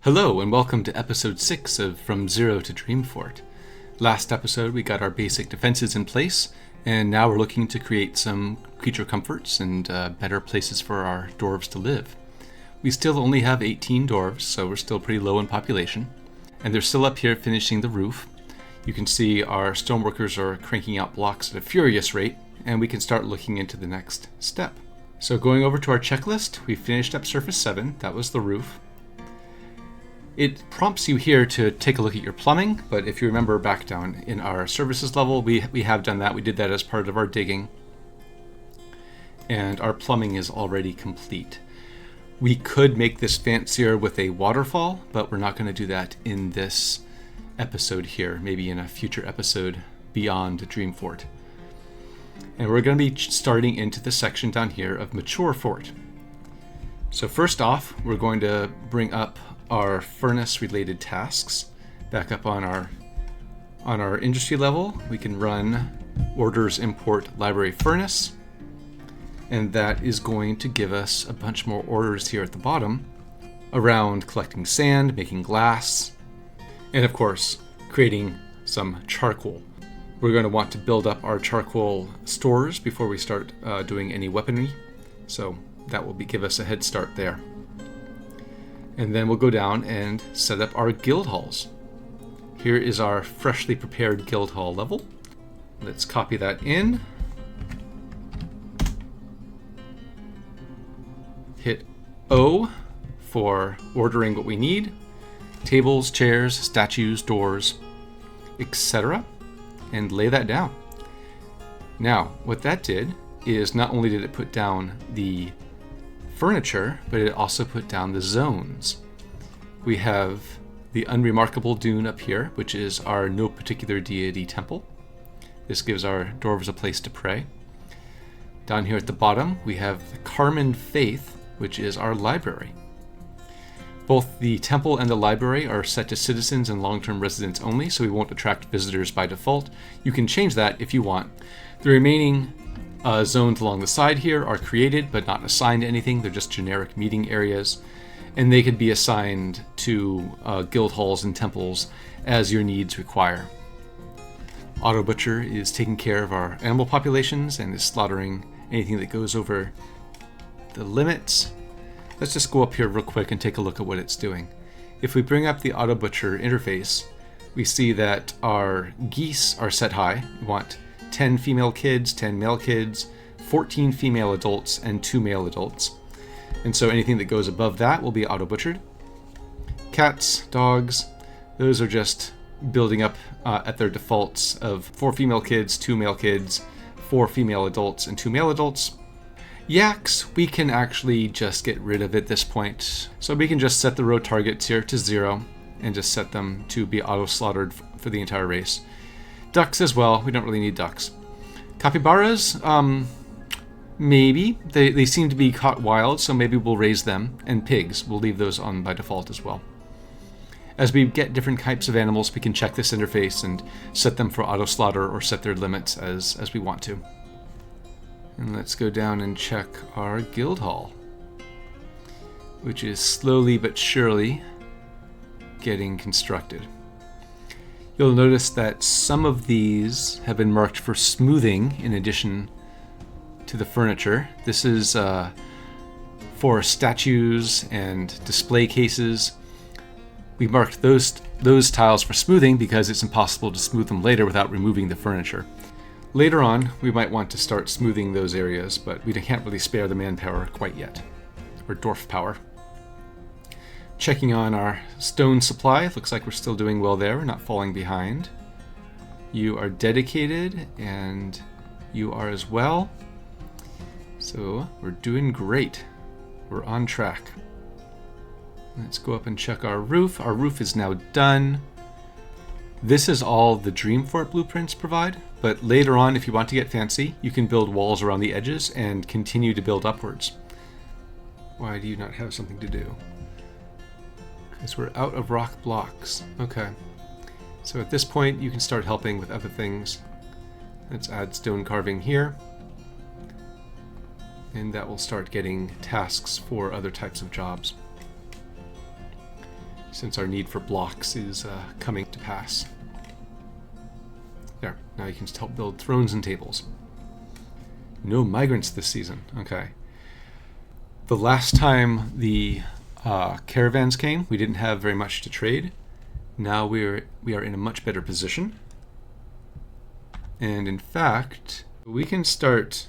Hello and welcome to episode 6 of From Zero to Dreamfort. Last episode we got our basic defenses in place, and now we're looking to create some creature comforts and better places for our dwarves to live. We still only have 18 dwarves, so we're still pretty low in population, and they're still up here finishing the roof. You can see our stoneworkers are cranking out blocks at a furious rate, and we can start looking into the next step. So going over to our checklist, we finished up surface 7, that was the roof. It prompts you here to take a look at your plumbing, but if you remember back down in our services level, we have done that. We did that as part of our digging. And our plumbing is already complete. We could make this fancier with a waterfall, but we're not going to do that in this episode here, maybe in a future episode beyond Dreamfort. And we're going to be starting into the section down here of Mature Fort. So first off, we're going to bring up our furnace related tasks back up on our industry level. We can run orders import library furnace, and that is going to give us a bunch more orders here at the bottom around collecting sand, making glass, and of course creating some charcoal. We're going to want to build up our charcoal stores before we start doing any weaponry, so that will give us a head start there. And then we'll go down and set up our Guildhalls. Here is our freshly prepared Guildhall level. Let's copy that in. Hit O for ordering what we need. Tables, chairs, statues, doors, etc. And lay that down. Now, what that did is not only did it put down the furniture, but it also put down the zones. We have the Unremarkable Dune up here, which is our no particular deity temple. This gives our dwarves a place to pray. Down here at the bottom, we have the Carmen Faith, which is our library. Both the temple and the library are set to citizens and long-term residents only, so we won't attract visitors by default. You can change that if you want. The remaining zones along the side here are created but not assigned to anything. They're just generic meeting areas, and they could be assigned to guild halls and temples as your needs require. Autobutcher is taking care of our animal populations and is slaughtering anything that goes over the limits. Let's just go up here real quick and take a look at what it's doing. If we bring up the autobutcher interface, we see that our geese are set high. We want 10 female kids, 10 male kids, 14 female adults, and 2 male adults. And so anything that goes above that will be auto-butchered. Cats, dogs, those are just building up at their defaults of 4 female kids, 2 male kids, 4 female adults, and 2 male adults. Yaks, we can actually just get rid of at this point. So we can just set the row targets here to 0 and just set them to be auto-slaughtered for the entire race. Ducks as well. We don't really need ducks. Capybaras, maybe. They seem to be caught wild, so maybe we'll raise them. And pigs, we'll leave those on by default as well. As we get different types of animals, we can check this interface and set them for auto-slaughter or set their limits as we want to. And let's go down and check our guild hall, which is slowly but surely getting constructed. You'll notice that some of these have been marked for smoothing in addition to the furniture. This is for statues and display cases. We marked those tiles for smoothing because it's impossible to smooth them later without removing the furniture. Later on, we might want to start smoothing those areas, but we can't really spare the manpower quite yet, or dwarf power. Checking on our stone supply, looks like we're still doing well there, we're not falling behind. You are dedicated, and you are as well. So we're doing great. We're on track. Let's go up and check our roof. Our roof is now done. This is all the Dreamfort blueprints provide, but later on, if you want to get fancy, you can build walls around the edges and continue to build upwards. Why do you not have something to do? Because we're out of rock blocks. Okay. So at this point, you can start helping with other things. Let's add stone carving here. And that will start getting tasks for other types of jobs. since our need for blocks is coming to pass. There, now you can help build thrones and tables. No migrants this season. Okay. The last time the caravans came, we didn't have very much to trade. Now we are in a much better position. And in fact, we can start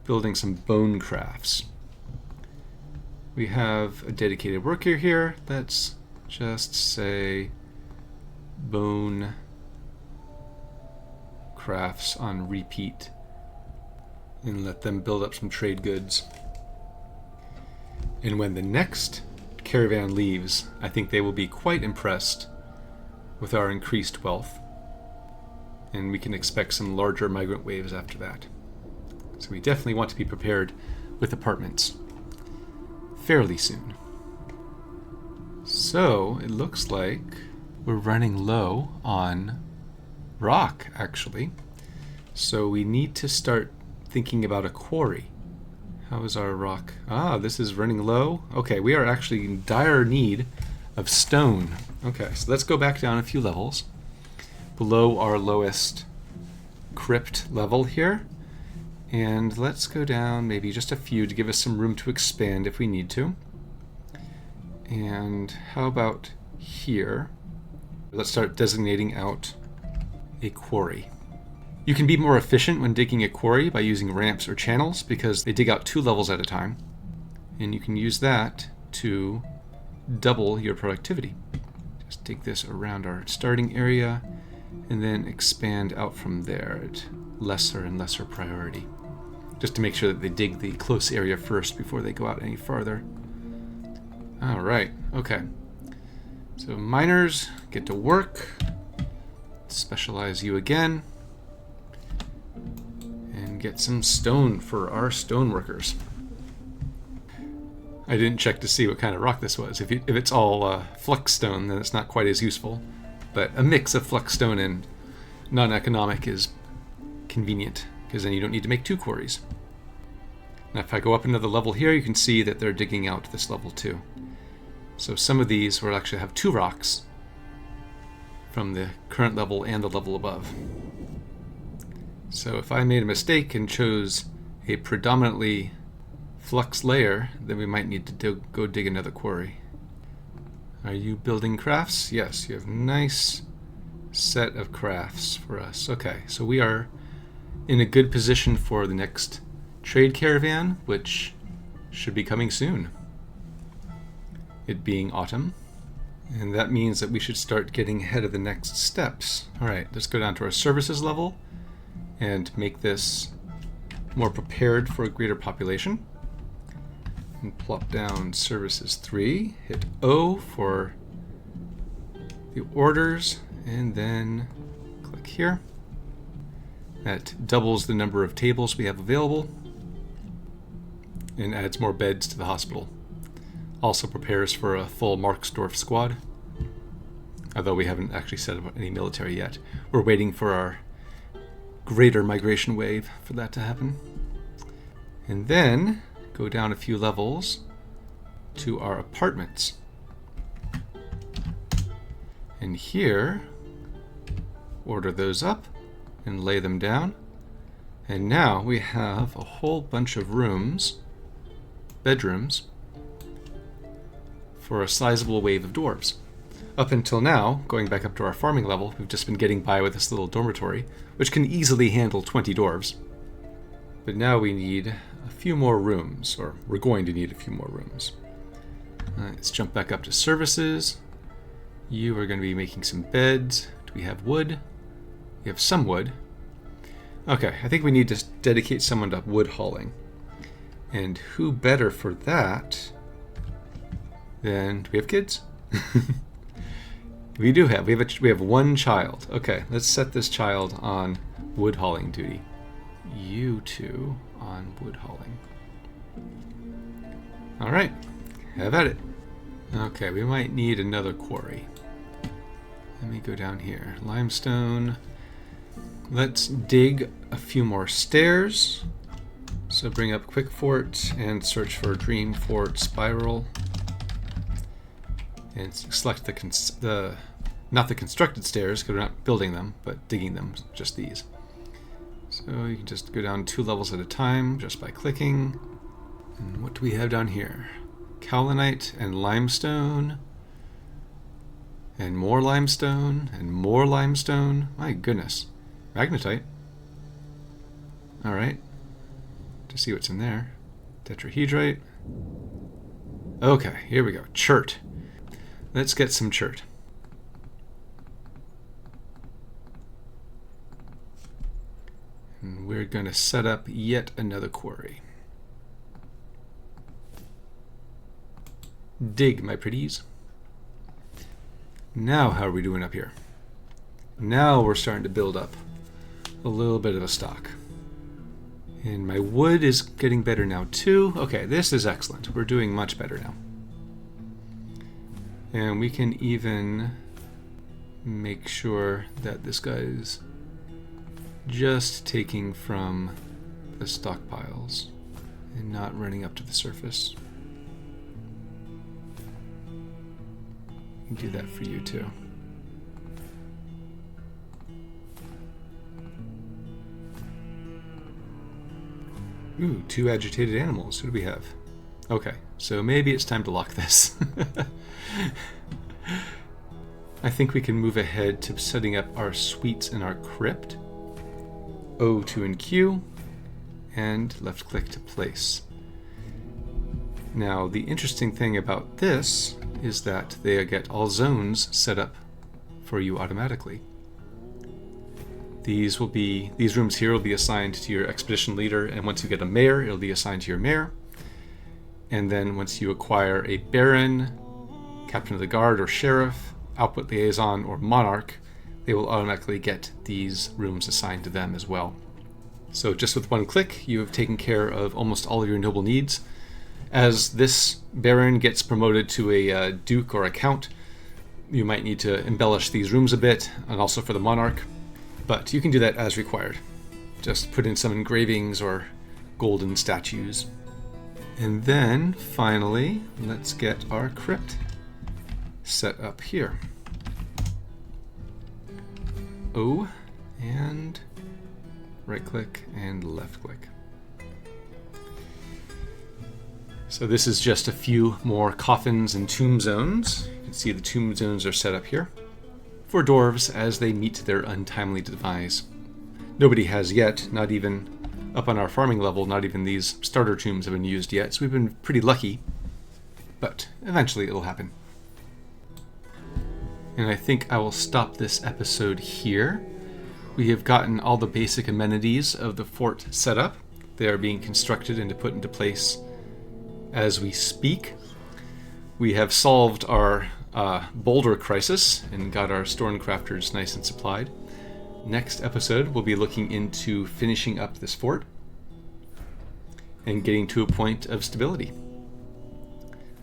building some bone crafts. We have a dedicated worker here. Let's just say bone crafts on repeat and let them build up some trade goods. And when the next caravan leaves, I think they will be quite impressed with our increased wealth. And we can expect some larger migrant waves after that. So we definitely want to be prepared with apartments fairly soon. So it looks like we're running low on rock, actually. So we need to start thinking about a quarry. How is our rock? Ah, this is running low. Okay, we are actually in dire need of stone. Okay, so let's go back down a few levels below our lowest crypt level here. And let's go down maybe just a few to give us some room to expand if we need to. And how about here? Let's start designating out a quarry. You can be more efficient when digging a quarry by using ramps or channels because they dig out 2 levels at a time. And you can use that to double your productivity. Just dig this around our starting area and then expand out from there at lesser and lesser priority. Just to make sure that they dig the close area first before they go out any farther. All right, okay. So miners, get to work. Specialize you again. And get some stone for our stone workers. I didn't check to see what kind of rock this was. If it's all flux stone, then it's not quite as useful. But a mix of flux stone and non-economic is convenient, because then you don't need to make 2 quarries. Now if I go up another level here, you can see that they're digging out this level too. So some of these will actually have 2 rocks from the current level and the level above. So if I made a mistake and chose a predominantly flux layer, then we might need to go dig another quarry. Are you building crafts? Yes, you have a nice set of crafts for us. Okay, so we are in a good position for the next trade caravan, which should be coming soon. It being autumn. And that means that we should start getting ahead of the next steps. All right, let's go down to our services level and make this more prepared for a greater population. And plop down services 3, hit O for the orders, and then click here. That doubles the number of tables we have available and adds more beds to the hospital. Also prepares for a full Marksdorf squad, although we haven't actually set up any military yet. We're waiting for our greater migration wave for that to happen. And then go down a few levels to our apartments. And here, order those up and lay them down. And now we have a whole bunch of rooms, bedrooms, for a sizable wave of dwarves. Up until now, going back up to our farming level, we've just been getting by with this little dormitory, which can easily handle 20 dwarves. But now we need a few more rooms, or we're going to need a few more rooms. Let's jump back up to services. You are going to be making some beds. Do we have wood? We have some wood. Okay, I think we need to dedicate someone to wood hauling. And who better for that than... Do we have kids? We do have. We have one child. Okay, let's set this child on wood hauling duty. You two on wood hauling. All right, have at it. Okay, we might need another quarry. Let me go down here. Limestone. Let's dig a few more stairs. So bring up Quick Fort and search for Dreamfort Spiral. and select the not the constructed stairs, because we're not building them, but digging them, just these. So you can just go down 2 levels at a time just by clicking. And what do we have down here? Kaolinite and limestone. And more limestone, and more limestone. My goodness. Magnetite. Alright. To see what's in there. Tetrahedrite. Okay, here we go. Chert. Let's get some chert. And we're going to set up yet another quarry. Dig, my pretties. Now how are we doing up here? Now we're starting to build up a little bit of a stock. And my wood is getting better now too. Okay, this is excellent. We're doing much better now. And we can even make sure that this guy's just taking from the stockpiles and not running up to the surface. Do that for you too. Ooh, 2 agitated animals. Who do we have? Okay, so maybe it's time to lock this. I think we can move ahead to setting up our suites in our crypt. O2 and Q, and left click to place. Now, the interesting thing about this is that they get all zones set up for you automatically. These rooms here will be assigned to your expedition leader, and once you get a mayor, it'll be assigned to your mayor. And then once you acquire a baron, captain of the guard or sheriff, output liaison or monarch, they will automatically get these rooms assigned to them as well. So just with one click, you have taken care of almost all of your noble needs. As this baron gets promoted to a duke or a count, you might need to embellish these rooms a bit, and also for the monarch, but you can do that as required. Just put in some engravings or golden statues. And then, finally, let's get our crypt set up here. O, and right click and left click. So this is just a few more coffins and tomb zones. You can see the tomb zones are set up here for dwarves as they meet their untimely demise. Nobody has yet, not even up on our farming level, not even these starter tombs have been used yet, so we've been pretty lucky, but eventually it'll happen. And I think I will stop this episode here. We have gotten all the basic amenities of the fort set up. They are being constructed and put into place as we speak. We have solved our boulder crisis and got our Stormcrafters nice and supplied. Next episode, we'll be looking into finishing up this fort and getting to a point of stability.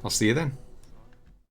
I'll see you then.